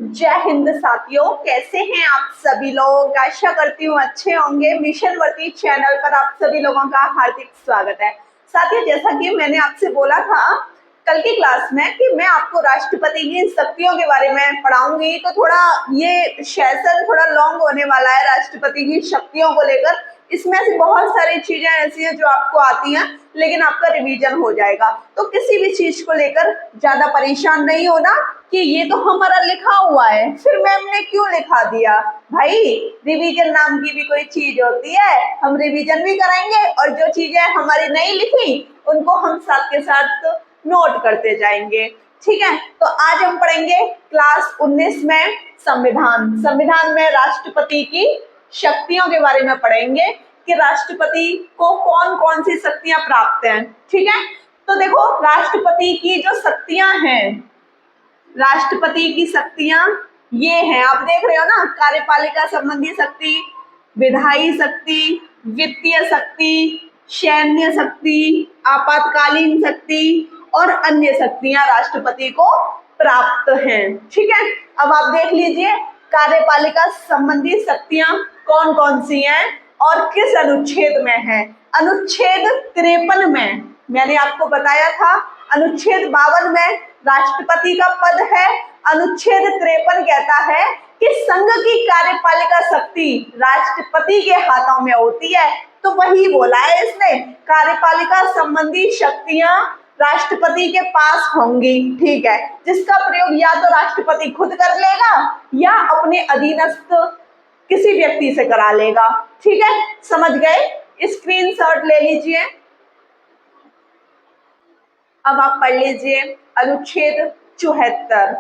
जय हिंद साथियों, कैसे हैं आप सभी लोग। आशा करती हूँ अच्छे होंगे। मिशन वर्ती चैनल पर आप सभी लोगों का हार्दिक स्वागत है। साथियों, जैसा कि मैंने आपसे बोला था कल की क्लास में कि मैं आपको राष्ट्रपति की शक्तियों के बारे में पढ़ाऊंगी, तो थोड़ा ये सेशन थोड़ा लॉन्ग होने वाला है राष्ट्रपति की शक्तियों को लेकर। इसमें से बहुत सारी चीजें ऐसी हैं जो आपको आती हैं, लेकिन आपका रिवीजन हो जाएगा। तो किसी भी चीज को लेकर ज्यादा परेशान नहीं होना कि ये तो हमारा लिखा हुआ है, फिर मैम ने क्यों लिखा दिया। भाई, रिवीजन नाम की भी कोई चीज होती है, हम रिवीजन भी कराएंगे और जो चीजें हमारी नहीं लिखी उनको हम साथ के साथ नोट करते जाएंगे। ठीक है, तो आज हम पढ़ेंगे क्लास 19 में संविधान में राष्ट्रपति की शक्तियों के बारे में पढ़ेंगे कि राष्ट्रपति को कौन कौन सी शक्तियां प्राप्त हैं। ठीक है, तो देखो राष्ट्रपति की जो शक्तियां हैं, राष्ट्रपति की शक्तियां ये हैं, आप देख रहे हो ना। कार्यपालिका संबंधी शक्ति, विधायी शक्ति, वित्तीय शक्ति, सैन्य शक्ति, आपातकालीन शक्ति और अन्य शक्तियां राष्ट्रपति को प्राप्त हैं। ठीक है, अब आप देख लीजिए कार्यपालिका संबंधी शक्तियां कौन कौन सी हैं और किस अनुच्छेद में है। अनुच्छेद 53 में, मैंने आपको बताया था अनुच्छेद 52 में राष्ट्रपति का पद है। अनुच्छेद 53 कहता है कि संघ की कार्यपालिका शक्ति राष्ट्रपति के हाथों में होती है। तो वही बोला है इसने, कार्यपालिका संबंधी शक्तियां राष्ट्रपति के पास होंगी। ठीक है, जिसका प्रयोग या तो राष्ट्रपति खुद कर लेगा या अपने अधीनस्थ किसी व्यक्ति से करा लेगा। ठीक है, समझ गए। स्क्रीनशॉट ले लीजिए। अब आप पढ़ लीजिए अनुच्छेद 74।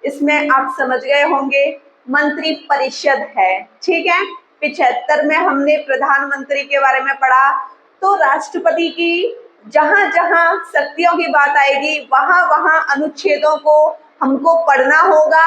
इसमें आप समझ गए होंगे मंत्री परिषद है। ठीक है, 75 में हमने प्रधानमंत्री के बारे में पढ़ा। तो राष्ट्रपति की जहां जहां शक्तियों की बात आएगी वहां वहां अनुच्छेदों को हमको पढ़ना होगा।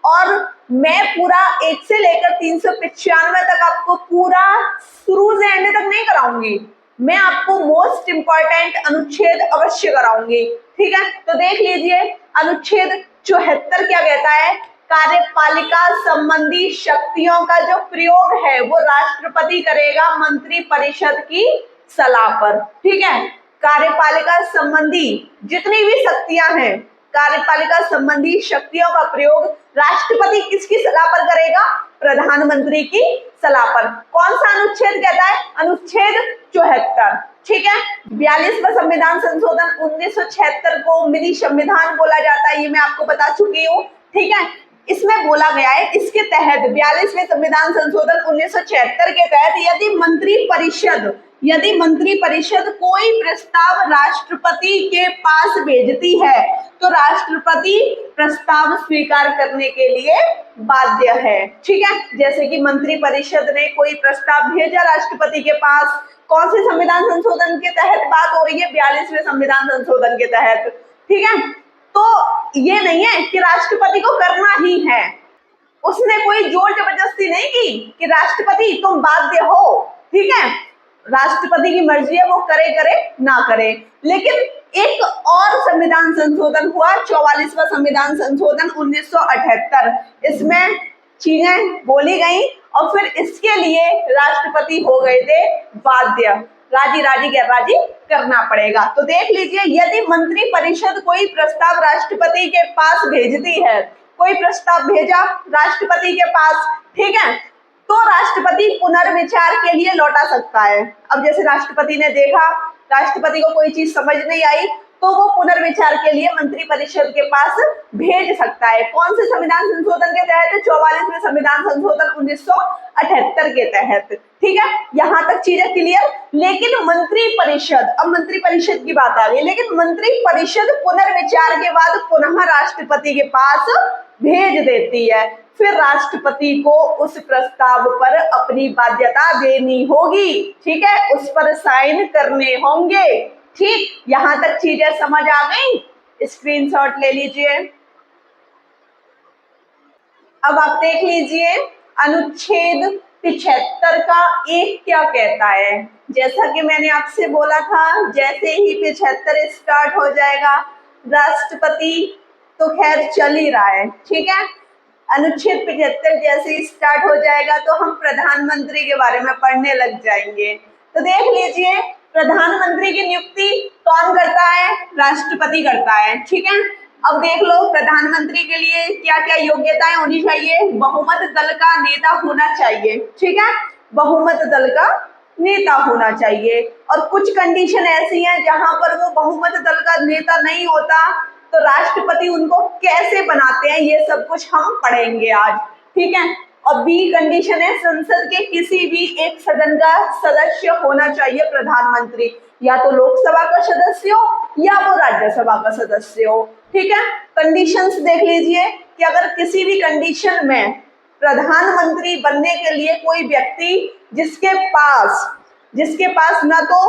और मैं पूरा 1 से लेकर 395 तक आपको पूरा शुरू से एंड तक नहीं कराऊंगी, मैं आपको मोस्ट इंपॉर्टेंट अनुच्छेद अवश्य कराऊंगी। ठीक है, तो देख लीजिए अनुच्छेद 74 क्या कहता है। कार्यपालिका संबंधी शक्तियों का जो प्रयोग है वो राष्ट्रपति करेगा मंत्री परिषद की सलाह पर। ठीक है, कार्यपालिका संबंधी जितनी भी शक्तियां हैं, कार्यपालिका संबंधी शक्तियों का प्रयोग राष्ट्रपति किसकी सलाह पर करेगा? प्रधानमंत्री की सलाह पर। कौन सा अनुच्छेद कहता है? अनुच्छेद 74। ठीक है, 42वां संविधान संशोधन 1976 को मिनी संविधान बोला जाता है, ये मैं आपको बता चुकी हूँ। ठीक है, इसमें बोला गया है, इसके तहत 42वें संविधान संशोधन 1976 के तहत यदि मंत्री परिषद कोई प्रस्ताव राष्ट्रपति के पास भेजती है तो राष्ट्रपति प्रस्ताव स्वीकार करने के लिए बाध्य है। ठीक है, जैसे कि मंत्री परिषद ने कोई प्रस्ताव भेजा राष्ट्रपति के पास, कौन से संविधान संशोधन के तहत बात हो रही है? 42वें संविधान संशोधन के तहत। ठीक है, तो ये नहीं है कि राष्ट्रपति को करना ही है, उसने कोई जोर जबरदस्ती नहीं की कि राष्ट्रपति तुम बाध्य हो। ठीक है, राष्ट्रपति की मर्जी है, वो करे ना करे। लेकिन एक और संविधान संशोधन हुआ, 44वां संविधान संशोधन 1978। इसमें चीजें बोली गई और फिर इसके लिए राष्ट्रपति हो गए थे बाध्य, राजी गैर राजी करना पड़ेगा। तो देख लीजिए, यदि मंत्री परिषद कोई प्रस्ताव राष्ट्रपति के पास भेजती है, कोई प्रस्ताव भेजा राष्ट्रपति के पास, ठीक है, तो राष्ट्रपति पुनर्विचार के लिए लौटा सकता है। अब जैसे राष्ट्रपति ने देखा, राष्ट्रपति को कोई चीज समझ नहीं आई, तो वो पुनर्विचार के लिए मंत्री परिषद के पास भेज सकता है। कौन से संविधान संशोधन के तहत? 44वें संविधान संशोधन 1978 के तहत। ठीक है, यहाँ तक चीजें क्लियर। लेकिन मंत्री परिषद, अब मंत्री परिषद की बात आ गई, लेकिन मंत्री परिषद पुनर्विचार के बाद पुनः राष्ट्रपति के पास भेज देती है। फिर राष्ट्रपति को उस प्रस्ताव पर अपनी बाध्यता देनी होगी। ठीक है, उस पर साइन करने होंगे। ठीक, यहां तक चीजें समझ आ गई? स्क्रीनशॉट ले लीजिए। अब आप देख लीजिए अनुच्छेद 75 का एक क्या कहता है। जैसा कि मैंने आपसे बोला था, जैसे ही 75 स्टार्ट हो जाएगा, राष्ट्रपति तो खैर चल ही रहा है। ठीक है, अनुच्छेद 75 जैसे ही स्टार्ट हो जाएगा तो हम प्रधानमंत्री के बारे में पढ़ने लग जाएंगे। तो देख लीजिए, प्रधानमंत्री की नियुक्ति कौन करता है? राष्ट्रपति करता है। ठीक है, अब देख लो प्रधानमंत्री के लिए क्या क्या योग्यताएं होनी चाहिए। बहुमत दल का नेता होना चाहिए। ठीक है, बहुमत दल का नेता होना चाहिए। और कुछ कंडीशन ऐसी हैं जहां पर वो बहुमत दल का नेता नहीं होता तो राष्ट्रपति उनको कैसे बनाते हैं, ये सब कुछ हम पढ़ेंगे आज। ठीक है, और बी कंडीशन है, संसद के किसी भी एक सदन का सदस्य होना चाहिए प्रधानमंत्री, या तो लोकसभा का सदस्य हो या वो राज्यसभा का सदस्य हो। ठीक है, कंडीशंस देख लीजिए कि अगर किसी भी कंडीशन में प्रधानमंत्री बनने के लिए कोई व्यक्ति जिसके पास ना तो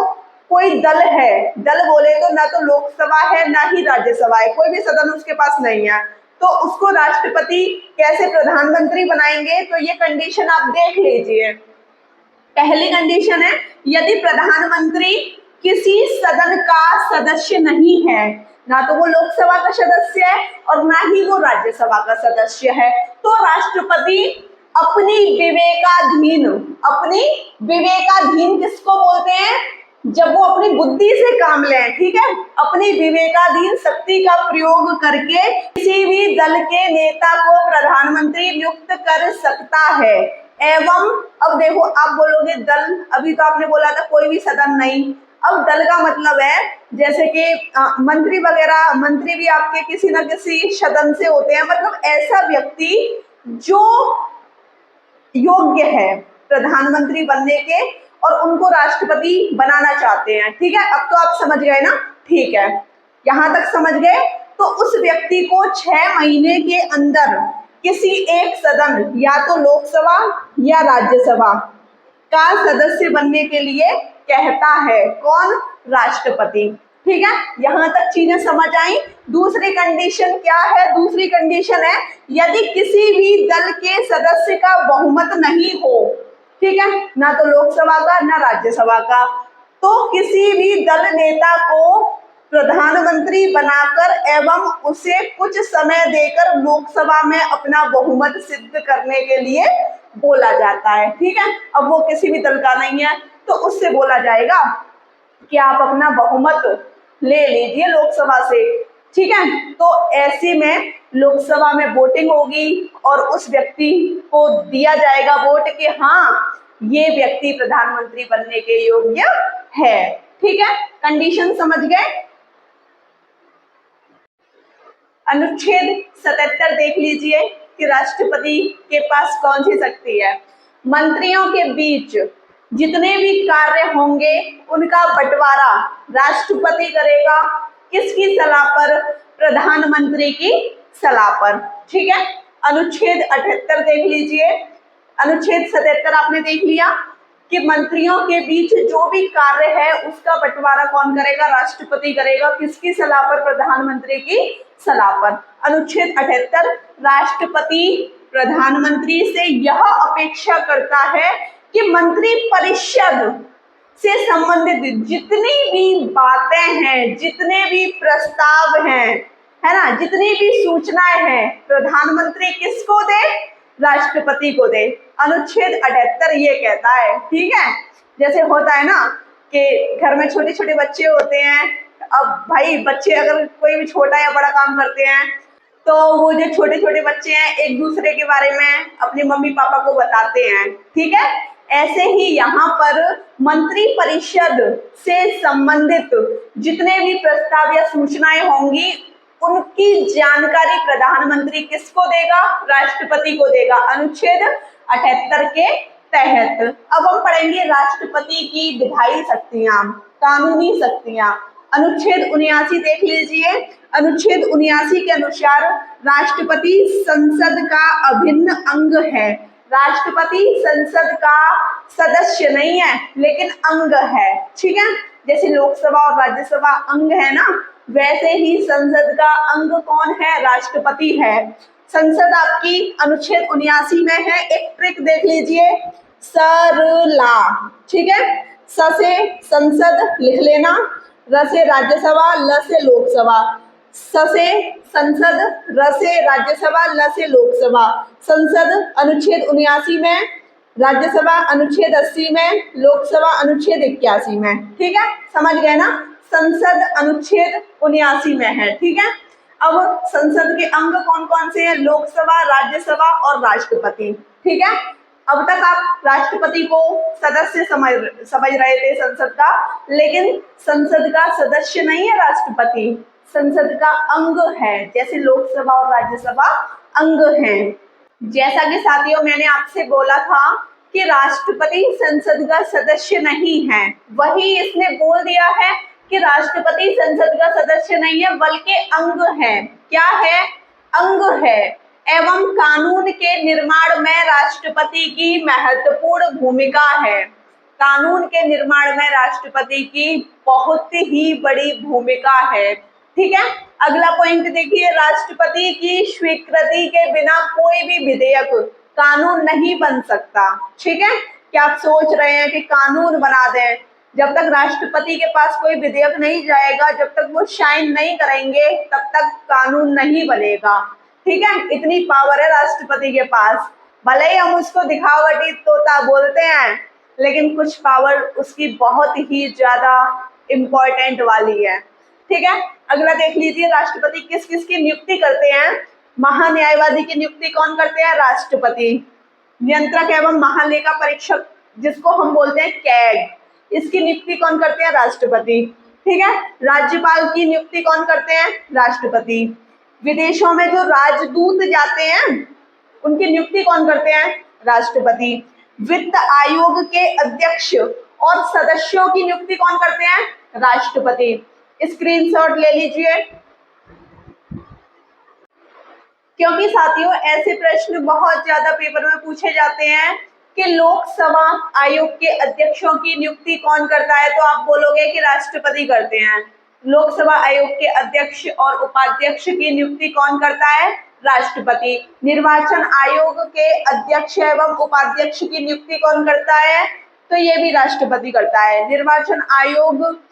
कोई दल है, दल बोले तो ना तो लोकसभा है ना ही राज्यसभा है, कोई भी सदन उसके पास नहीं है, तो उसको राष्ट्रपति कैसे प्रधानमंत्री बनाएंगे? तो ये कंडीशन आप देख लीजिए। पहली कंडीशन है, यदि प्रधानमंत्री किसी सदन का सदस्य नहीं है, ना तो वो लोकसभा का सदस्य है और ना ही वो राज्यसभा का सदस्य है, तो राष्ट्रपति अपनी विवेकाधीन किसको बोलते हैं? जब वो अपनी बुद्धि से काम लें। ठीक है, अपनी विवेकाधीन शक्ति का प्रयोग करके किसी भी दल के नेता को प्रधानमंत्री नियुक्त कर सकता है। एवं अब देखो, आप बोलोगे दल, अभी तो आपने बोला था कोई भी सदन नहीं। अब दल का मतलब है जैसे कि मंत्री वगैरह, मंत्री भी आपके किसी न किसी सदन से होते हैं, मतलब ऐसा व्यक्ति जो योग्य है प्रधानमंत्री बनने के और उनको राष्ट्रपति बनाना चाहते हैं। ठीक है, अब तो आप समझ गए ना? ठीक है, यहां तक समझ गए। तो उस व्यक्ति को 6 महीने के अंदर किसी एक सदन, या तो लोकसभा या राज्यसभा का सदस्य बनने के लिए कहता है। कौन? राष्ट्रपति। ठीक है, यहां तक चीजें समझ आई। दूसरी कंडीशन क्या है? दूसरी कंडीशन है, यदि किसी भी दल के सदस्य का बहुमत नहीं हो, ठीक है, ना तो लोकसभा का ना राज्यसभा का, तो किसी भी दल नेता को प्रधानमंत्री बनाकर एवं उसे कुछ समय देकर लोकसभा में अपना बहुमत सिद्ध करने के लिए बोला जाता है। ठीक है, अब वो किसी भी दल का नहीं है तो उससे बोला जाएगा कि आप अपना बहुमत ले लीजिए लोकसभा से। ठीक है, तो ऐसे में लोकसभा में वोटिंग होगी और उस व्यक्ति को दिया जाएगा वोट कि हाँ, ये व्यक्ति प्रधानमंत्री बनने के योग्य है। ठीक है, कंडीशन समझ गए। अनुच्छेद 77 देख लीजिए कि राष्ट्रपति के पास कौन सी शक्ति है। मंत्रियों के बीच जितने भी कार्य होंगे उनका बंटवारा राष्ट्रपति करेगा। किसकी सलाह पर? प्रधानमंत्री की सलाह पर। ठीक है, अनुच्छेद 78 देख लीजिए। अनुच्छेद 77 आपने देख लिया कि मंत्रियों के बीच जो भी कार्य है उसका बंटवारा कौन करेगा? राष्ट्रपति करेगा। किसकी सलाह पर? प्रधानमंत्री की सलाह पर। अनुच्छेद 78, राष्ट्रपति प्रधानमंत्री से यह अपेक्षा करता है कि मंत्री परिषद से संबंधित जितनी भी बातें हैं, जितने भी प्रस्ताव हैं, है ना, जितनी भी सूचनाएं हैं, प्रधानमंत्री किसको दे? राष्ट्रपति को दे। अनुच्छेद 78 ये कहता है। ठीक है, जैसे होता है ना कि घर में छोटे छोटे बच्चे होते हैं। अब भाई बच्चे अगर कोई भी छोटा या बड़ा काम करते हैं तो वो जो छोटे छोटे बच्चे हैं एक दूसरे के बारे में अपने मम्मी पापा को बताते हैं। ठीक है, ऐसे ही यहाँ पर मंत्री परिषद से संबंधित जितने भी प्रस्ताव या सूचनाएं होंगी उनकी जानकारी प्रधानमंत्री किसको देगा? राष्ट्रपति को देगा। अनुच्छेद 78 के तहत अब हम पढ़ेंगे राष्ट्रपति की विधायी शक्तियां, कानूनी शक्तियां। अनुच्छेद 79 देख लीजिए। अनुच्छेद 79 के अनुसार राष्ट्रपति संसद का अभिन्न अंग है। राष्ट्रपति संसद का सदस्य नहीं है लेकिन अंग है। ठीक है, जैसे लोकसभा और राज्यसभा अंग है ना, वैसे ही संसद का अंग कौन है? राष्ट्रपति है। संसद आपकी अनुच्छेद 79 में है। एक ट्रिक देख लीजिए, सरला। ठीक है, स से संसद लिख लेना, र से राज्यसभा, ल से लोकसभा। स से संसद, र से राज्यसभा, ल से लोकसभा। संसद अनुच्छेद 79 में, राज्यसभा अनुच्छेद 80 में, लोकसभा अनुच्छेद 81 में। ठीक है, समझ गए ना? संसद अनुच्छेद 79 में है। ठीक है, अब संसद के अंग कौन कौन से हैं? लोकसभा, राज्यसभा और राष्ट्रपति। ठीक है, अब तक आप राष्ट्रपति को सदस्य समझ रहे थे संसद का, लेकिन संसद का सदस्य नहीं है राष्ट्रपति, संसद का अंग है, जैसे लोकसभा और राज्यसभा अंग हैं। जैसा कि साथियों मैंने आपसे बोला था कि राष्ट्रपति संसद का सदस्य नहीं है, वही इसने बोल दिया है कि राष्ट्रपति संसद का सदस्य नहीं है बल्कि अंग है। क्या है? अंग है। एवं कानून के निर्माण में राष्ट्रपति की महत्वपूर्ण भूमिका है। कानून के निर्माण में राष्ट्रपति की बहुत ही बड़ी भूमिका है। ठीक है, अगला पॉइंट देखिए, राष्ट्रपति की स्वीकृति के बिना कोई भी विधेयक कानून नहीं बन सकता। ठीक है, क्या आप सोच रहे हैं कि कानून बना दें? जब तक राष्ट्रपति के पास कोई विधेयक नहीं जाएगा, जब तक वो साइन नहीं करेंगे, तब तक कानून नहीं बनेगा। ठीक है, इतनी पावर है राष्ट्रपति के पास। भले ही हम उसको दिखावटी तोता बोलते हैं, लेकिन कुछ पावर उसकी बहुत ही ज्यादा इम्पोर्टेंट वाली है। ठीक है, अगला देख लीजिए, राष्ट्रपति किस किस की नियुक्ति करते हैं? महान्यायवादी की नियुक्ति कौन करते हैं? राष्ट्रपति। नियंत्रक एवं महालेखा परीक्षक, जिसको हम बोलते हैं कैग, इसकी नियुक्ति कौन करते हैं? राष्ट्रपति। ठीक है, राज्यपाल की नियुक्ति कौन करते हैं? राष्ट्रपति। विदेशों में जो राजदूत जाते हैं उनकी नियुक्ति कौन करते हैं? राष्ट्रपति। वित्त आयोग के अध्यक्ष और सदस्यों की नियुक्ति कौन करते हैं? राष्ट्रपति। स्क्रीनशॉट ले लीजिए, क्योंकि साथियों ऐसे प्रश्न बहुत ज्यादा पेपर में पूछे जाते हैं कि लोकसभा आयोग के अध्यक्षों की नियुक्ति कौन करता है, तो आप बोलोगे कि राष्ट्रपति करते हैं। लोकसभा आयोग के अध्यक्ष और उपाध्यक्ष की नियुक्ति कौन करता है? राष्ट्रपति। निर्वाचन आयोग के अध्यक्ष एवं उपाध्यक्ष की नियुक्ति कौन करता है? तो ये भी राष्ट्रपति करता है। निर्वाचन आयोग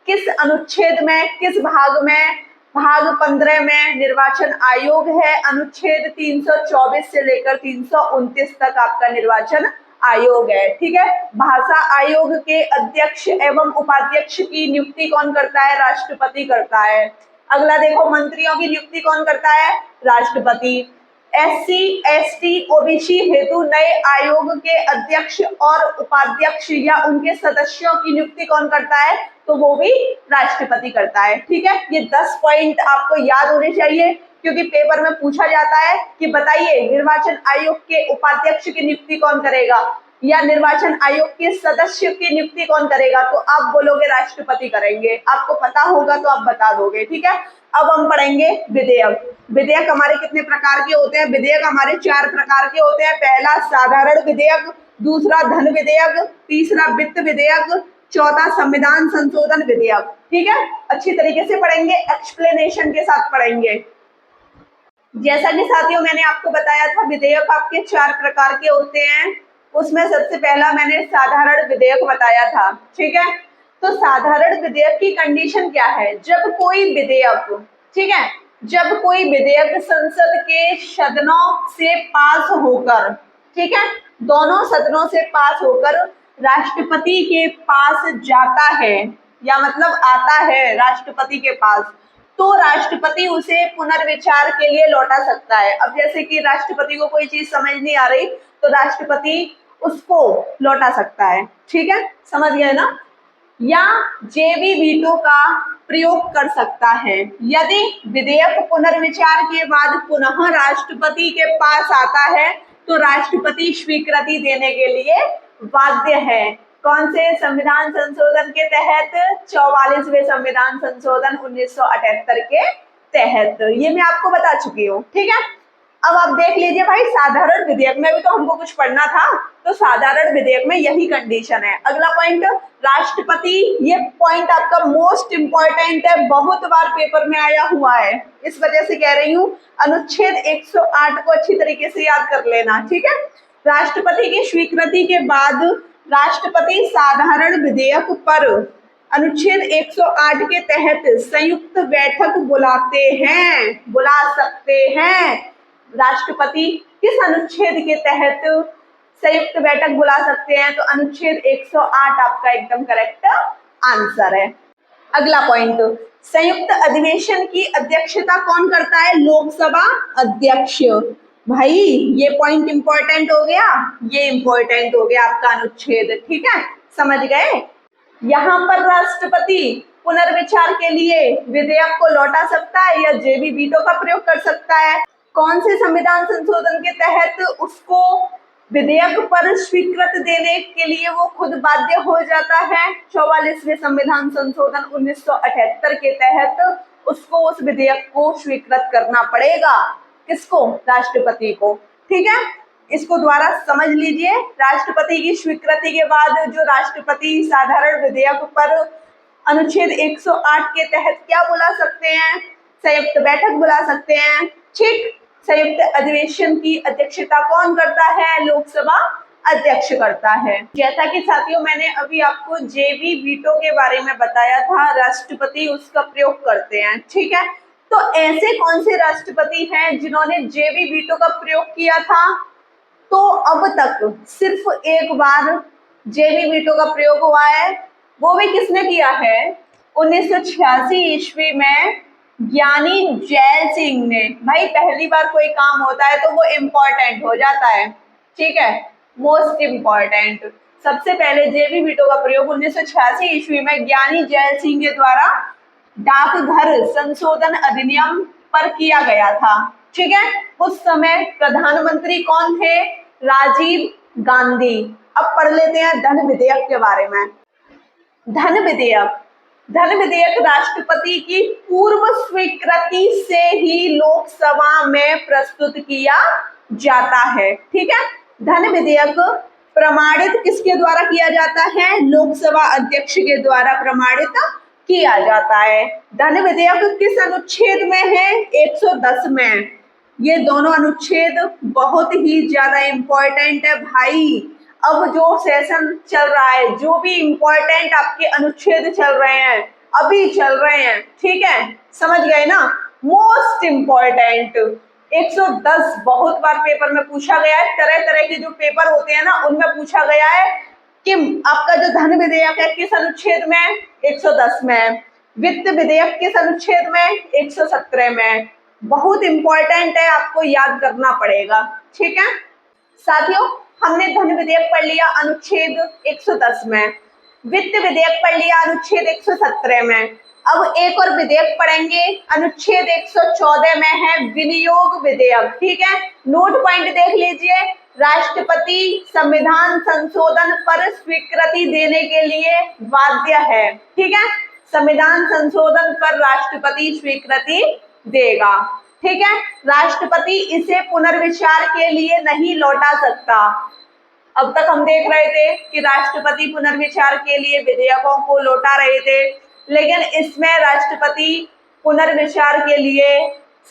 किस अनुच्छेद में, किस भाग में? भाग 15 में निर्वाचन आयोग है। अनुच्छेद 324 से लेकर 329 तक आपका निर्वाचन आयोग है। ठीक है, भाषा आयोग के अध्यक्ष एवं उपाध्यक्ष की नियुक्ति कौन करता है? राष्ट्रपति करता है। अगला देखो, मंत्रियों की नियुक्ति कौन करता है? राष्ट्रपति। SC, ST, OBC हेतु नए आयोग के अध्यक्ष और उपाध्यक्ष या उनके सदस्यों की नियुक्ति कौन करता है? तो वो भी राष्ट्रपति करता है। ठीक है, ये 10 पॉइंट आपको याद होने चाहिए, क्योंकि पेपर में पूछा जाता है कि बताइए निर्वाचन आयोग के उपाध्यक्ष की नियुक्ति कौन करेगा या निर्वाचन आयोग के सदस्य की नियुक्ति कौन करेगा, तो आप बोलोगे राष्ट्रपति करेंगे। आपको पता होगा तो आप बता दोगे। ठीक है, अब हम पढ़ेंगे विधेयक। विधेयक हमारे कितने प्रकार के होते हैं? विधेयक हमारे 4 प्रकार के होते हैं। पहला साधारण विधेयक, दूसरा धन विधेयक, तीसरा वित्त विधेयक, चौथा संविधान संशोधन विधेयक। ठीक है, अच्छी तरीके से पढ़ेंगे, एक्सप्लेनेशन के साथ पढ़ेंगे। जैसा कि साथियों मैंने आपको बताया था, विधेयक आपके 4 प्रकार के होते हैं। उसमें सबसे पहला मैंने साधारण विधेयक बताया था। ठीक है, तो साधारण विधेयक की कंडीशन क्या है? जब कोई विधेयक, ठीक है, जब कोई विधेयक संसद के सदनों से पास होकर, ठीक है, दोनों सदनों से पास होकर राष्ट्रपति के पास जाता है, या मतलब आता है राष्ट्रपति के पास, तो राष्ट्रपति उसे पुनर्विचार के लिए लौटा सकता है। अब जैसे कि राष्ट्रपति को कोई चीज समझ नहीं आ रही, तो राष्ट्रपति उसको लौटा सकता है। ठीक है, समझ गए ना? या जेबी वीटो का प्रयोग कर सकता है। यदि विधेयक पुनर्विचार के बाद पुनः राष्ट्रपति के पास आता है, तो राष्ट्रपति स्वीकृति देने के लिए बाध्य है। कौन से संविधान संशोधन के तहत? 44वें संविधान संशोधन 1978 के तहत। ये मैं आपको बता चुकी हूँ। ठीक है, अब आप देख लीजिए भाई, साधारण विधेयक में भी तो हमको कुछ पढ़ना था, तो साधारण विधेयक में यही कंडीशन है। अगला पॉइंट, राष्ट्रपति। ये पॉइंट आपका मोस्ट इंपॉर्टेंट है, बहुत बार पेपर में आया हुआ है, इस वजह से कह रही हूँ। अनुच्छेद 108 को अच्छी तरीके से याद कर लेना। ठीक है, राष्ट्रपति की स्वीकृति के बाद राष्ट्रपति साधारण विधेयक पर अनुच्छेद 108 के तहत संयुक्त बैठक बुला सकते हैं। राष्ट्रपति किस अनुच्छेद के तहत संयुक्त बैठक बुला सकते हैं? तो अनुच्छेद 108 आपका एकदम करेक्ट आंसर है। अगला पॉइंट, संयुक्त अधिवेशन की अध्यक्षता कौन करता है? लोकसभा अध्यक्ष। भाई ये पॉइंट इंपॉर्टेंट हो गया, ये इंपॉर्टेंट हो गया आपका अनुच्छेद, ठीक है, समझ गए। यहाँ पर राष्ट्रपति पुनर्विचार के लिए विधेयक को लौटा सकता है या जेबी वीटो का प्रयोग कर सकता है। कौन से संविधान संशोधन के तहत उसको विधेयक पर स्वीकृत देने के लिए वो खुद बाध्य हो जाता है? 44वें संविधान संशोधन 1978 के तहत उसको उस विधेयक को स्वीकृत करना पड़ेगा। किसको? राष्ट्रपति को, ठीक है, इसको द्वारा समझ लीजिए। राष्ट्रपति की स्वीकृति के बाद जो राष्ट्रपति साधारण विधेयक पर अनुच्छेद 108 के तहत क्या बुला सकते हैं? संयुक्त बैठक बुला सकते हैं, ठीक। संयुक्त अधिवेशन की अध्यक्षता कौन करता है? लोकसभा अध्यक्ष करता है। जैसा कि साथियों मैंने अभी आपको जेबी वीटो के बारे में बताया था, राष्ट्रपति उसका प्रयोग करते हैं, ठीक है। तो ऐसे कौन से राष्ट्रपति हैं जिन्होंने जेबी वीटो का प्रयोग किया था? तो अब तक सिर्फ एक बार जेबी वीटो का प्रयोग हुआ है, वो भी किसने किया है? 1986 ईस्वी में ज्ञानी जैल सिंह ने। भाई पहली बार कोई काम होता है तो वो इम्पोर्टेंट हो जाता है, ठीक है, मोस्ट इम्पोर्टेंट। सबसे पहले जेबी वीटो का प्रयोग 1986 ईस्वी में ज्ञानी जैल सिंह के द्वारा डाकघर संशोधन अधिनियम पर किया गया था, ठीक है। उस समय प्रधानमंत्री कौन थे? राजीव गांधी। अब पढ़ लेते हैं धन विधेयक के बारे में। धन विधेयक राष्ट्रपति की पूर्व स्वीकृति से ही लोकसभा में प्रस्तुत किया जाता है, ठीक है। धन विधेयक प्रमाणित किसके द्वारा किया जाता है? लोकसभा अध्यक्ष के द्वारा प्रमाणित किया जाता है। धन विधेयक किस अनुच्छेद में है? 110 में। ये दोनों अनुच्छेद बहुत ही ज्यादा इम्पोर्टेंट है भाई। अब जो सेशन चल रहा है, जो भी इम्पोर्टेंट आपके अनुच्छेद चल रहे हैं, अभी चल रहे हैं, ठीक है, समझ गए ना, मोस्ट इम्पोर्टेंट 110 बहुत बार पेपर में पूछा गया है। तरह तरह के जो पेपर होते हैं ना, उनमें पूछा गया है कि आपका जो धन विधेयक है किस अनुच्छेद में? 110 में। वित्त विधेयक किस अनुच्छेद में? 117 में। बहुत इंपॉर्टेंट है, आपको याद करना पड़ेगा, ठीक है। साथियों हमने धन विधेयक पढ़ लिया अनुच्छेद 110 में, वित्त विधेयक पढ़ लिया अनुच्छेद 117 में। अब एक और विधेयक पढ़ेंगे, अनुच्छेद 114 में है विनियोग विधेयक, ठीक है। नोट पॉइंट देख लीजिए। राष्ट्रपति संविधान संशोधन पर स्वीकृति देने के लिए बाध्य है, ठीक है। संविधान संशोधन पर राष्ट्रपति स्वीकृति देगा, ठीक है। राष्ट्रपति इसे पुनर्विचार के लिए नहीं लौटा सकता। अब तक हम देख रहे थे कि राष्ट्रपति पुनर्विचार के लिए विधेयकों को लौटा रहे थे, लेकिन इसमें राष्ट्रपति पुनर्विचार के लिए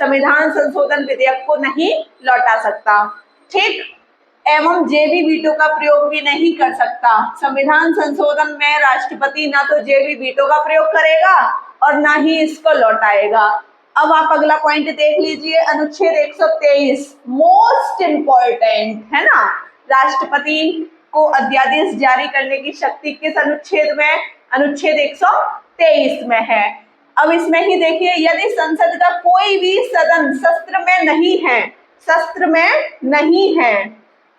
संविधान संशोधन विधेयक को नहीं लौटा सकता, ठीक। एवं जेबी वीटो का प्रयोग भी नहीं कर सकता। संविधान संशोधन में राष्ट्रपति ना तो जेबी वीटो का प्रयोग करेगा और ना ही इसको लौटाएगा। अब आप अगला पॉइंट देख लीजिए, अनुच्छेद 123 मोस्ट इम्पोर्टेंट है ना। राष्ट्रपति को अध्यादेश जारी करने की शक्ति किस अनुच्छेद में? अनुच्छेद 123 में है। अब इसमें ही देखिए, यदि संसद का कोई भी सदन शस्त्र में नहीं है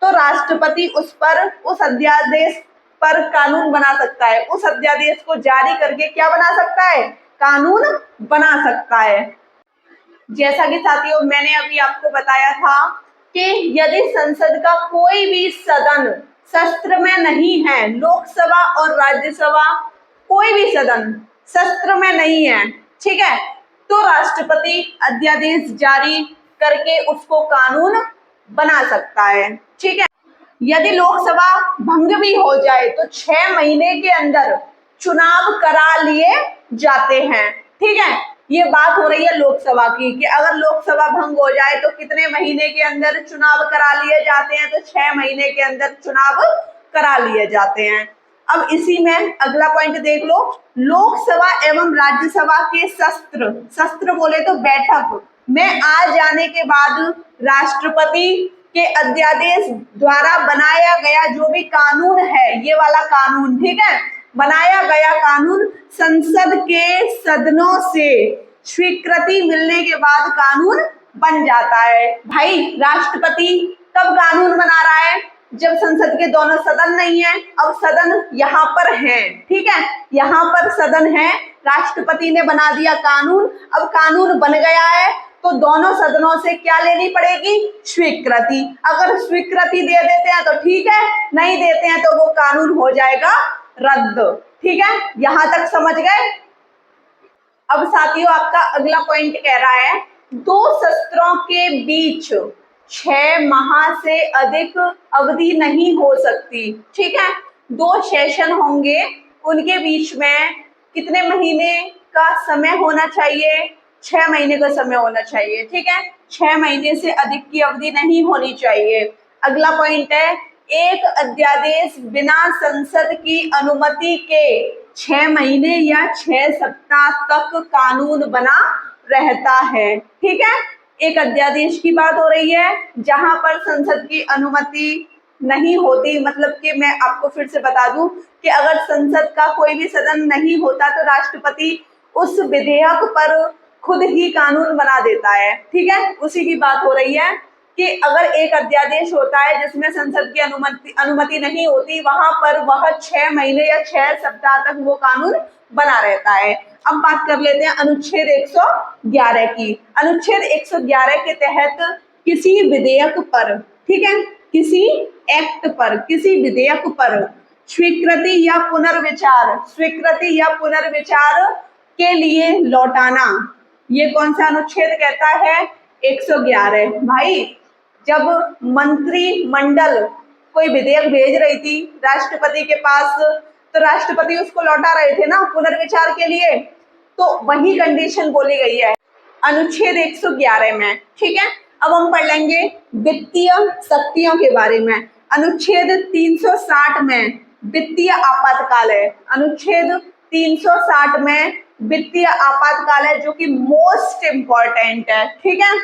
तो राष्ट्रपति उस अध्यादेश पर कानून बना सकता है। उस अध्यादेश को जारी करके क्या बना सकता है? कानून बना सकता है। जैसा कि साथियों मैंने अभी आपको बताया था कि यदि संसद का कोई भी सदन शस्त्र में नहीं है, लोकसभा और राज्यसभा कोई भी सदन शस्त्र में नहीं है, ठीक है, तो राष्ट्रपति अध्यादेश जारी करके उसको कानून बना सकता है, ठीक है। यदि लोकसभा भंग भी हो जाए तो 6 महीने के अंदर चुनाव करा लिए जाते हैं, ठीक है। ये बात हो रही है लोकसभा की कि अगर लोकसभा भंग हो जाए तो कितने महीने के अंदर चुनाव करा लिए जाते हैं? तो 6 महीने के अंदर चुनाव करा लिए जाते हैं। अब इसी में अगला पॉइंट देख लो, लोकसभा एवं राज्यसभा के शस्त्र बोले तो बैठक में आ जाने के बाद राष्ट्रपति के अध्यादेश द्वारा बनाया गया जो भी कानून है, ये वाला कानून, ठीक है, बनाया गया कानून संसद के सदनों से स्वीकृति मिलने के बाद कानून बन जाता है। भाई राष्ट्रपति कब कानून बना रहा है? जब संसद के दोनों सदन नहीं है। अब सदन यहाँ पर है, ठीक है, यहाँ पर सदन है, राष्ट्रपति ने बना दिया कानून, अब कानून बन गया है तो दोनों सदनों से क्या लेनी पड़ेगी? स्वीकृति। अगर स्वीकृति दे देते हैं तो ठीक है, नहीं देते हैं तो वो कानून हो जाएगा रद्द। ठीक है, यहां तक समझ गए। अब साथियों आपका अगला पॉइंट कह रहा है, दो शस्त्रों के बीच 6 माह से अधिक अवधि नहीं हो सकती। ठीक है, 2 सेशन होंगे, उनके बीच में कितने महीने का समय होना चाहिए? 6 महीने का समय होना चाहिए। ठीक है, 6 महीने से अधिक की अवधि नहीं होनी चाहिए। अगला पॉइंट है, एक अध्यादेश बिना संसद की अनुमति के 6 महीने या 6 सप्ताह तक कानून बना रहता है। ठीक है, एक अध्यादेश की बात हो रही है जहां पर संसद की अनुमति नहीं होती, मतलब कि मैं आपको फिर से बता दूं कि अगर संसद का कोई भी सदन नहीं होता तो राष्ट्रपति उस विधेयक पर खुद ही कानून बना देता है। ठीक है, उसी की बात हो रही है कि अगर एक अध्यादेश होता है जिसमें संसद की अनुमति नहीं होती, वहां पर वह 6 महीने या 6 सप्ताह तक वो कानून बना रहता है। अब बात कर लेते हैं अनुच्छेद 111 की। अनुच्छेद 111 के तहत किसी विधेयक पर, ठीक है, किसी एक्ट पर, किसी विधेयक पर स्वीकृति या पुनर्विचार के लिए लौटाना, ये कौन सा अनुच्छेद कहता है? 111। भाई जब मंत्रिमंडल कोई विधेयक भेज रही थी राष्ट्रपति के पास तो राष्ट्रपति उसको लौटा रहे थे ना पुनर्विचार के लिए, तो वही कंडीशन बोली गई है अनुच्छेद 111 में। ठीक है, अब हम पढ़ लेंगे वित्तीय शक्तियों के बारे में। अनुच्छेद 360 में वित्तीय आपातकाल है, अनुच्छेद 360 में वित्तीय आपातकाल है जो कि मोस्ट इम्पोर्टेंट है। ठीक है,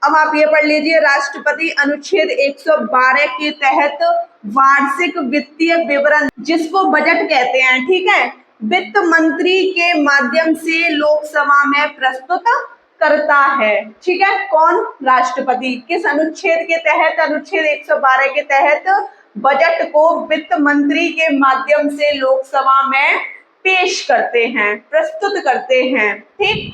अब आप ये पढ़ लीजिए, राष्ट्रपति अनुच्छेद 112 के तहत वार्षिक वित्तीय विवरण, जिसको बजट कहते हैं, ठीक है, वित्त मंत्री के माध्यम से लोकसभा में प्रस्तुत करता है। ठीक है, कौन? राष्ट्रपति। किस अनुच्छेद के तहत? अनुच्छेद 112 के तहत बजट को वित्त मंत्री के माध्यम से लोकसभा में पेश करते हैं, प्रस्तुत करते हैं। ठीक,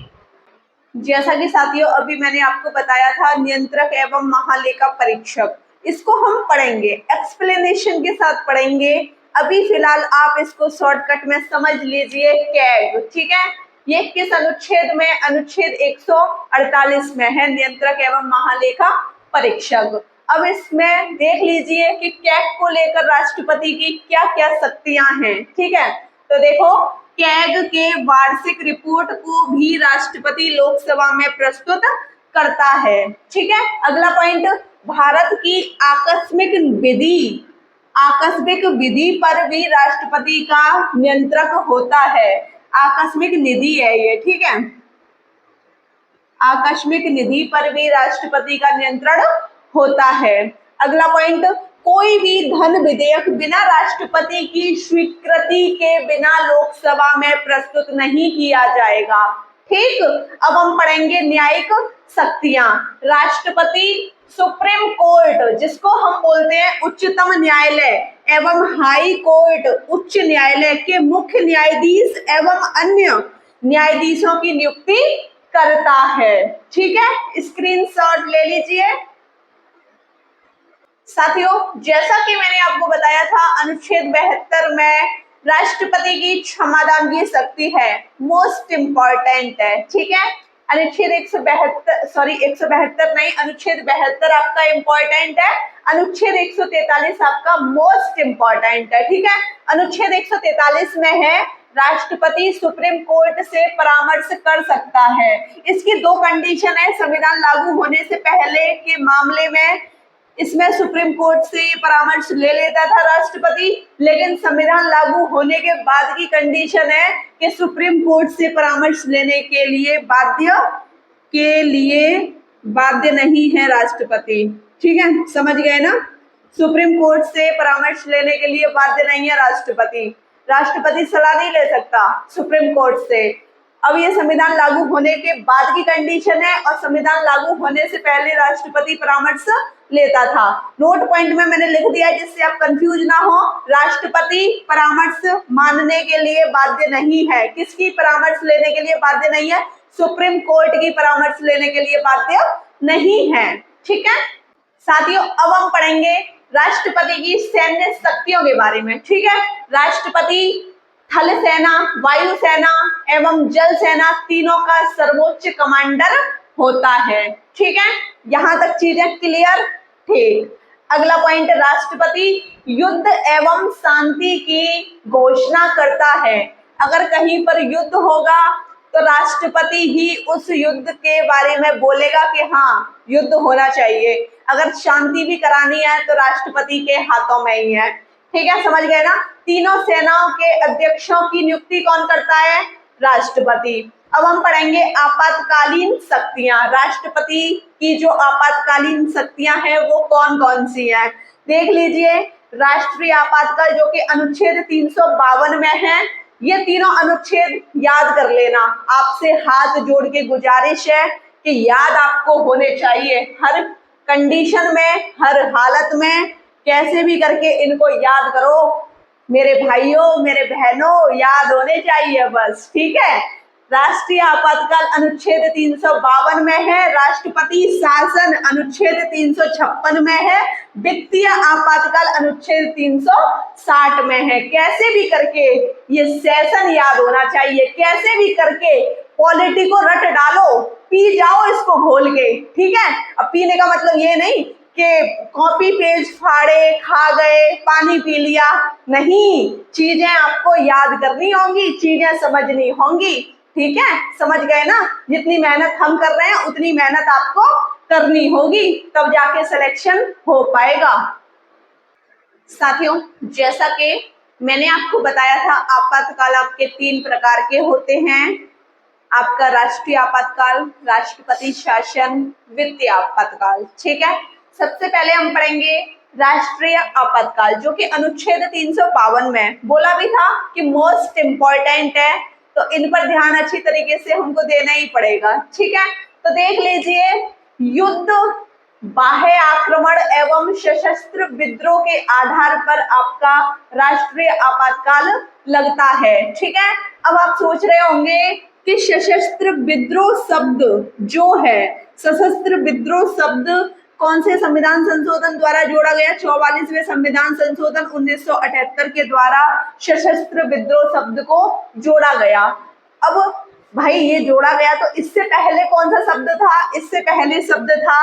जैसा कि साथियों अभी मैंने आपको बताया था नियंत्रक एवं महालेखा परीक्षक, इसको हम पढ़ेंगे, एक्सप्लेनेशन के साथ पढ़ेंगे। अभी फिलहाल आप इसको शॉर्टकट में समझ लीजिए, कैग। ठीक है, ये किस अनुच्छेद में? अनुच्छेद 148 में है, नियंत्रक एवं महालेखा परीक्षक। अब इसमें देख लीजिए कि कैग को लेकर राष्ट्रपति की क्या क्या शक्तियां हैं। ठीक है, तो देखो, कैग के वार्षिक रिपोर्ट को भी राष्ट्रपति लोकसभा में प्रस्तुत करता है। ठीक है, अगला पॉइंट, भारत की आकस्मिक विधि पर भी राष्ट्रपति का नियंत्रक होता है। आकस्मिक निधि है ये, ठीक है, आकस्मिक निधि पर भी राष्ट्रपति का नियंत्रण होता है। अगला पॉइंट, कोई भी धन विधेयक बिना राष्ट्रपति की स्वीकृति के बिना लोकसभा में प्रस्तुत नहीं किया जाएगा। ठीक, अब हम पढ़ेंगे न्यायिक शक्तियां। राष्ट्रपति सुप्रीम कोर्ट, जिसको हम बोलते हैं उच्चतम न्यायालय, एवं हाई कोर्ट, उच्च न्यायालय के मुख्य न्यायाधीश एवं अन्य न्यायाधीशों की नियुक्ति करता है। ठीक है, स्क्रीनशॉट ले लीजिए। साथियों जैसा कि मैंने आपको बताया था अनुच्छेद 72 में राष्ट्रपति की क्षमादान की शक्ति है, मोस्ट इम्पोर्टेंट है। ठीक है, अनुच्छेद 172 नहीं, अनुच्छेद 72 आपका इम्पोर्टेंट है, अनुच्छेद 143 आपका मोस्ट इम्पोर्टेंट है। ठीक है, अनुच्छेद 143 में है राष्ट्रपति सुप्रीम कोर्ट से परामर्श कर सकता है। इसकी 2 कंडीशन है, संविधान लागू होने से पहले के मामले में इसमें सुप्रीम कोर्ट से परामर्श ले लेता था राष्ट्रपति, लेकिन संविधान लागू होने के बाद की कंडीशन है कि सुप्रीम कोर्ट से परामर्श लेने के लिए बाध्य नहीं है राष्ट्रपति। ठीक है, समझ गए ना? सुप्रीम कोर्ट से परामर्श लेने के लिए बाध्य नहीं है राष्ट्रपति। राष्ट्रपति सलाह नहीं ले सकता सुप्रीम कोर्ट से। अब ये संविधान लागू होने के बाद की कंडीशन है और संविधान लागू होने से पहले राष्ट्रपति परामर्श लेता था। नोट पॉइंट में मैंने लिख दिया है जिससे आप कंफ्यूज ना हो। राष्ट्रपति परामर्श मानने के लिए बाध्य नहीं है। किसकी परामर्श लेने के लिए बाध्य नहीं है? सुप्रीम कोर्ट की परामर्श लेने के लिए बाध्य नहीं है। ठीक है साथियों, अब हम पढ़ेंगे राष्ट्रपति की सैन्य शक्तियों के बारे में। ठीक है, राष्ट्रपति थल सेना, वायु सेना एवं जल सेना तीनों का सर्वोच्च कमांडर होता है। ठीक है, यहां तक चीजें क्लियर? ठीक। अगला पॉइंट, राष्ट्रपति युद्ध एवं शांति की घोषणा करता है। अगर कहीं पर युद्ध होगा तो राष्ट्रपति ही उस युद्ध के बारे में बोलेगा कि हाँ युद्ध होना चाहिए। अगर शांति भी करानी है तो राष्ट्रपति के हाथों में ही है। ठीक है, समझ गए ना? तीनों सेनाओं के अध्यक्षों की नियुक्ति कौन करता है? राष्ट्रपति। अब हम पढ़ेंगे आपातकालीन शक्तियां। राष्ट्रपति की जो आपातकालीन शक्तियां हैं वो कौन कौन सी हैं? देख लीजिए, राष्ट्रीय आपातकाल जो कि अनुच्छेद 352 में है। ये तीनों अनुच्छेद याद कर लेना। आपसे हाथ जोड़ के गुजारिश है कि याद आपको होने चाहिए। हर कंडीशन में, हर हालत में कैसे भी करके इनको याद करो मेरे भाइयों, मेरे बहनों, याद होने चाहिए बस। ठीक है, राष्ट्रीय आपातकाल अनुच्छेद 352 में है। राष्ट्रपति शासन अनुच्छेद 356 में है। वित्तीय आपातकाल अनुच्छेद 360 में है। कैसे भी करके ये सेशन याद होना चाहिए। कैसे भी करके पॉलिटी को रट डालो, पी जाओ इसको घोल के। ठीक है, अब पीने का मतलब ये नहीं कि कॉपी पेज फाड़े, खा गए, पानी पी लिया। नहीं, चीजें आपको याद करनी होंगी, चीजें समझनी होंगी। ठीक है, समझ गए ना? जितनी मेहनत हम कर रहे हैं उतनी मेहनत आपको करनी होगी, तब जाके सिलेक्शन हो पाएगा। साथियों, जैसा कि मैंने आपको बताया था, आपातकाल आपके 3 प्रकार के होते हैं। आपका राष्ट्रीय आपातकाल, राष्ट्रपति शासन, वित्तीय आपातकाल। ठीक है, सबसे पहले हम पढ़ेंगे राष्ट्रीय आपातकाल जो कि अनुच्छेद 352 में बोला भी था कि मोस्ट इम्पोर्टेंट है, तो इन पर ध्यान अच्छी तरीके से हमको देना ही पड़ेगा। ठीक है, तो देख लीजिए, युद्ध, बाह्य आक्रमण एवं सशस्त्र विद्रोह के आधार पर आपका राष्ट्रीय आपातकाल लगता है। ठीक है, अब आप सोच रहे होंगे कि सशस्त्र विद्रोह शब्द जो है, सशस्त्र विद्रोह शब्द कौन से संविधान संशोधन द्वारा जोड़ा गया? 44वें संविधान संशोधन 1978 के द्वारा सशस्त्र विद्रोह शब्द को जोड़ा गया। अब भाई ये जोड़ा गया, तो इससे पहले कौन सा शब्द था? इससे पहले शब्द था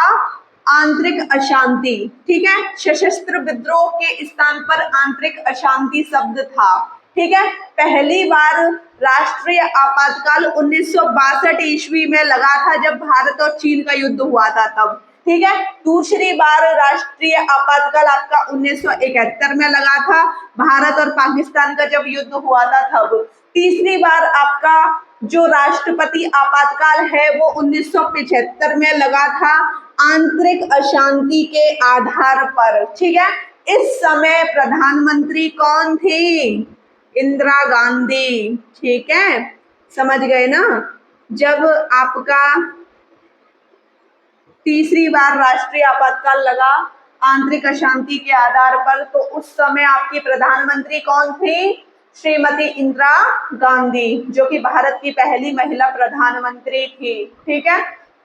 आंतरिक अशांति। ठीक है, सशस्त्र विद्रोह के स्थान पर आंतरिक अशांति शब्द था। ठीक है, पहली बार राष्ट्रीय आपातकाल 1962 ईस्वी में लगा था जब भारत और चीन का युद्ध हुआ था तब। ठीक है, दूसरी बार राष्ट्रीय आपातकाल आपका 1971 में लगा था, भारत और पाकिस्तान का जब युद्ध हुआ था तब। तीसरी बार आपका जो राष्ट्रपति आपातकाल है वो 1975 में लगा था, आंतरिक अशांति के आधार पर। ठीक है, इस समय प्रधानमंत्री कौन थी? इंदिरा गांधी। ठीक है, समझ गए ना? जब आपका तीसरी बार राष्ट्रीय आपातकाल लगा आंतरिक अशांति के आधार पर, तो उस समय आपकी प्रधानमंत्री कौन थी? श्रीमती इंदिरा गांधी, जो कि भारत की पहली महिला प्रधानमंत्री थी। ठीक है,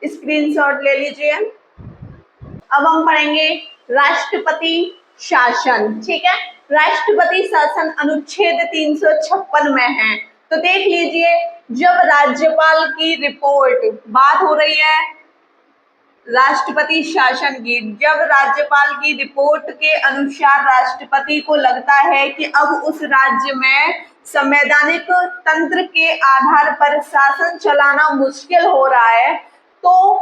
स्क्रीनशॉट ले लीजिए। अब हम पढ़ेंगे राष्ट्रपति शासन। ठीक है, राष्ट्रपति शासन अनुच्छेद 356 में है। तो देख लीजिए, जब राज्यपाल की रिपोर्ट, बात हो रही है राष्ट्रपति शासन की, जब राज्यपाल की रिपोर्ट के अनुसार राष्ट्रपति को लगता है कि अब उस राज्य में संवैधानिक तंत्र के आधार पर शासन चलाना मुश्किल हो रहा है, तो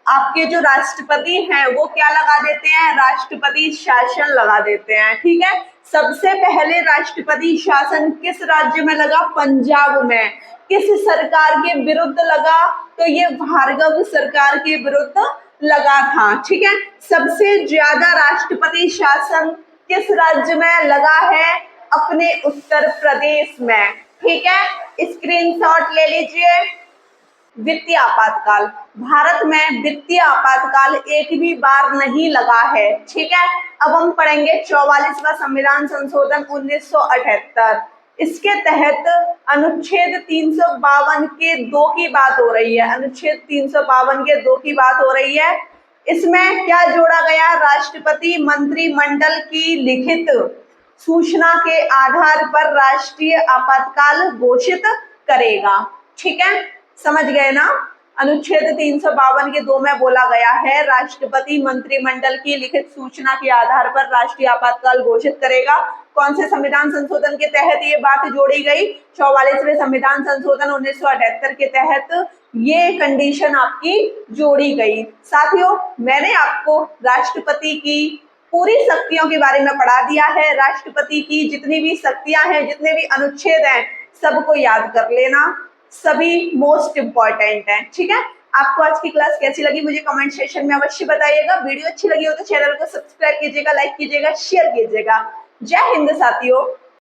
आपके जो राष्ट्रपति हैं वो क्या लगा देते हैं, राष्ट्रपति शासन लगा देते हैं। ठीक है, सबसे पहले राष्ट्रपति शासन किस राज्य में लगा, पंजाब में। किस सरकार के विरुद्ध लगा, तो ये भार्गव सरकार के विरुद्ध लगा था। ठीक है, सबसे ज्यादा राष्ट्रपति शासन किस राज्य में लगा है, अपने उत्तर प्रदेश में। ठीक है, स्क्रीनशॉट ले लीजिए। वित्तीय आपातकाल, भारत में वित्तीय आपातकाल एक भी बार नहीं लगा है। ठीक है, अब हम पढ़ेंगे 44वां संविधान संशोधन 1978। इसके तहत अनुच्छेद 352 के 2 की बात हो रही है। अनुच्छेद 352 के 2 की बात हो रही है। इसमें क्या जोड़ा गया, राष्ट्रपति मंत्रिमंडल की लिखित सूचना के आधार पर राष्ट्रीय आपातकाल घोषित करेगा। ठीक है, समझ गए ना। अनुच्छेद 352 के 2 में बोला गया है राष्ट्रपति मंत्रिमंडल की लिखित सूचना के आधार पर राष्ट्रीय आपातकाल घोषित करेगा। कौन से संविधान संशोधन के तहत ये बात जोड़ी गई, 44वें संविधान संशोधन 1978 के तहत ये कंडीशन आपकी जोड़ी गई। साथियों, मैंने आपको राष्ट्रपति की पूरी शक्तियों के बारे में पढ़ा दिया है। राष्ट्रपति की जितनी भी शक्तियां हैं, जितने भी अनुच्छेद हैं, सबको याद कर लेना, सभी मोस्ट इम्पॉर्टेंट है। ठीक है, आपको आज की क्लास कैसी लगी मुझे कमेंट सेक्शन में अवश्य बताइएगा। वीडियो अच्छी लगी हो तो चैनल को सब्सक्राइब कीजिएगा, लाइक कीजिएगा, शेयर कीजिएगा। जय हिंद साथियों।